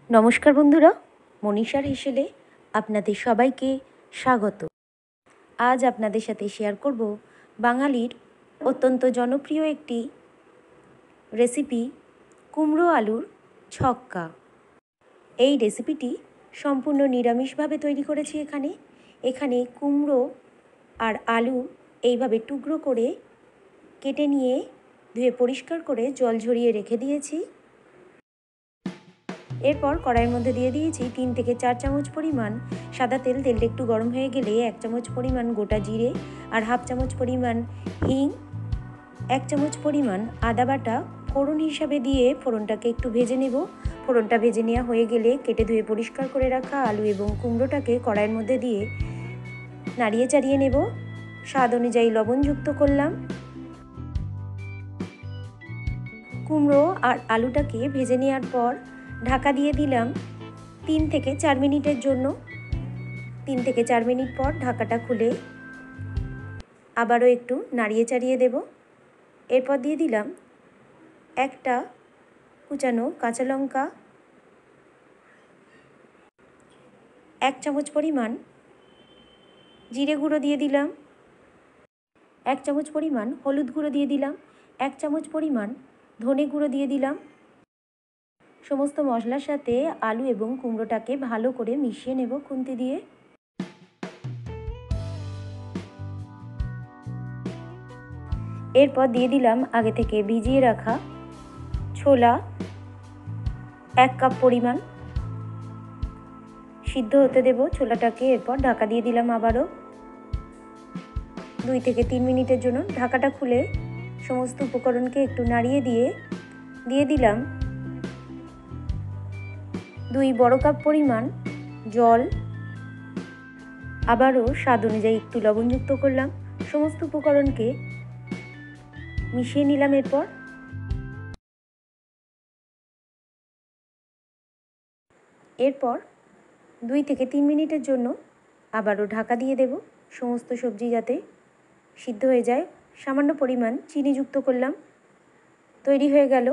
নমস্কার বন্ধুরা, মনীষার হেসেলে আপনাদের সবাইকে স্বাগত। আজ আপনাদের সাথে শেয়ার করব বাঙালির অত্যন্ত জনপ্রিয় একটি রেসিপি, কুমড়ো আলুর ছক্কা। এই রেসিপিটি সম্পূর্ণ নিরামিষভাবে তৈরি করেছি। এখানে কুমড়ো আর আলু এইভাবে টুকরো করে কেটে নিয়ে ধুয়ে পরিষ্কার করে জল ঝরিয়ে রেখে দিয়েছি। এরপর কড়াইয়ের মধ্যে দিয়ে দিয়েছি 3 থেকে 4 চামচ পরিমাণ সাদা তেল। তেলটা একটু গরম হয়ে গেলে 1 চামচ পরিমাণ গোটা জিরে আর হাফ চামচ পরিমাণ হিং, 1 চামচ পরিমাণ আদা বাটা ফোড়ন হিসাবে দিয়ে ফোড়নটাকে একটু ভেজে নেব। ফোড়নটা ভেজে নেওয়া হয়ে গেলে কেটে ধুয়ে পরিষ্কার করে রাখা আলু এবং কুমড়োটাকে কড়াইয়ের মধ্যে দিয়ে নাড়িয়ে চাড়িয়ে নেব। স্বাদ অনুযায়ী লবণ যুক্ত করলাম। কুমড়ো আর আলুটাকে ভেজে নেওয়ার পর ঢাকা দিয়ে দিলাম 3 থেকে 4 মিনিটের জন্য। 3 থেকে 4 মিনিট পর ঢাকাটা খুলে আবারও একটু নাড়িয়ে চাড়িয়ে দেব। এরপর দিয়ে দিলাম একটা কুচানো কাঁচা লঙ্কা, 1 চামচ পরিমাণ জিরে গুঁড়ো দিয়ে দিলাম, 1 চামচ পরিমাণ হলুদ গুঁড়ো দিয়ে দিলাম, 1 চামচ পরিমাণ ধনে গুঁড়ো দিয়ে দিলাম। সমস্ত মশলার সাথে আলু এবং কুমড়োটাকে ভালো করে মিশিয়ে নেব খুন্তি দিয়ে। এরপর দিয়ে দিলাম আগে থেকে ভিজিয়ে রাখা ছোলা 1 কাপ পরিমাণ, সিদ্ধ হতে দেব ছোলাটাকে। এরপর ঢাকা দিয়ে দিলাম আবারও 2 থেকে 3 মিনিটের জন্য। ঢাকাটা খুলে সমস্ত উপকরণকে একটু নাড়িয়ে দিয়ে দিলাম 2 বড় কাপ পরিমাণ জল। আবারও স্বাদ অনুযায়ী একটু লবণ যুক্ত করলাম। সমস্ত উপকরণকে মিশিয়ে নিলাম। এরপর 2 থেকে 3 মিনিটের জন্য আবারও ঢাকা দিয়ে দেব, সমস্ত সবজি যাতে সিদ্ধ হয়ে যায়। সামান্য পরিমাণ চিনি যুক্ত করলাম। তৈরি হয়ে গেল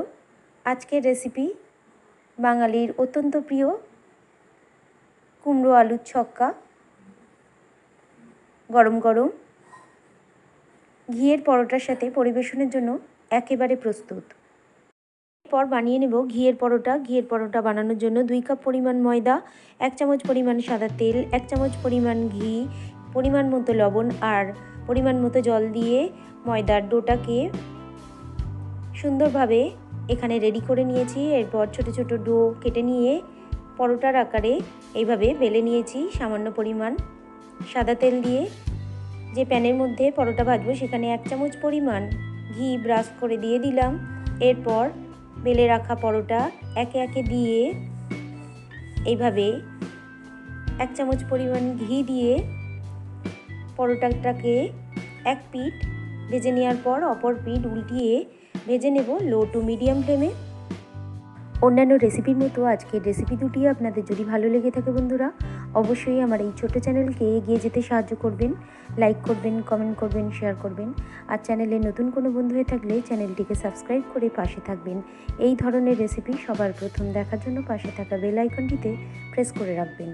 আজকের রেসিপি, বাঙালির অত্যন্ত প্রিয় কুমড়ো আলুর ছক্কা। গরম গরম ঘিয়ের পরোটার সাথে পরিবেশনের জন্য একেবারে প্রস্তুত। এরপর বানিয়ে নেব ঘিয়ের পরোটা। ঘিয়ের পরোটা বানানোর জন্য 2 কাপ পরিমাণ ময়দা, 1 চামচ পরিমাণ সাদা তেল, 1 চামচ পরিমাণ ঘি, পরিমাণ মতো লবণ আর পরিমাণ মতো জল দিয়ে ময়দার ডোটাকে সুন্দরভাবে এখানে রেডি করে নিয়েছি। এরপর ছোট ছোট ডো কেটে নিয়ে পরোটার আকারে এইভাবে বেলে নিয়েছি। সামান্য পরিমাণ সাদা তেল দিয়ে যে প্যানের মধ্যে পরোটা ভাজবো সেখানে 1 চামচ পরিমাণ ঘি ব্রাশ করে দিয়ে দিলাম। এরপর বেলে রাখা পরোটা একে একে দিয়ে এইভাবে 1 চামচ পরিমাণ ঘি দিয়ে পরোটাটাকে এক পিঠ ভেজে নেওয়ার পর অপর পিঠ উল্টিয়ে ভেজে নেব লো টু মিডিয়াম ফ্লেমে। অন্যান্য রেসিপির মতো আজকের রেসিপি দুটি আপনাদের যদি ভালো লেগে থাকে বন্ধুরা, অবশ্যই আমার এই ছোট চ্যানেলকে এগিয়ে যেতে সাহায্য করবেন। লাইক করবেন, কমেন্ট করবেন, শেয়ার করবেন। আর চ্যানেলে নতুন কোনো বন্ধু হয়ে থাকলে চ্যানেলটিকে সাবস্ক্রাইব করে পাশে থাকবেন। এই ধরনের রেসিপি সবার প্রথম দেখার জন্য পাশে থাকা বেল আইকনটিতে প্রেস করে রাখবেন।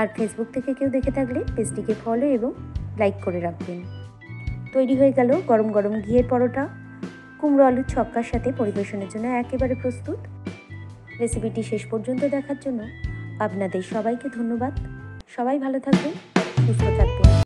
আর ফেসবুক থেকে কেউ দেখে থাকলে পেজটিকে ফলো এবং লাইক করে রাখবেন। তৈরি হয়ে গেল গরম গরম ঘিয়ের পরোটা কুমড়ো আলুর ছক্কার সাথে পরিবেশনের জন্য একেবারে প্রস্তুত। রেসিপিটি শেষ পর্যন্ত দেখার জন্য আপনাদের সবাইকে ধন্যবাদ। সবাই ভালো থাকবেন, সুস্থ থাকবেন।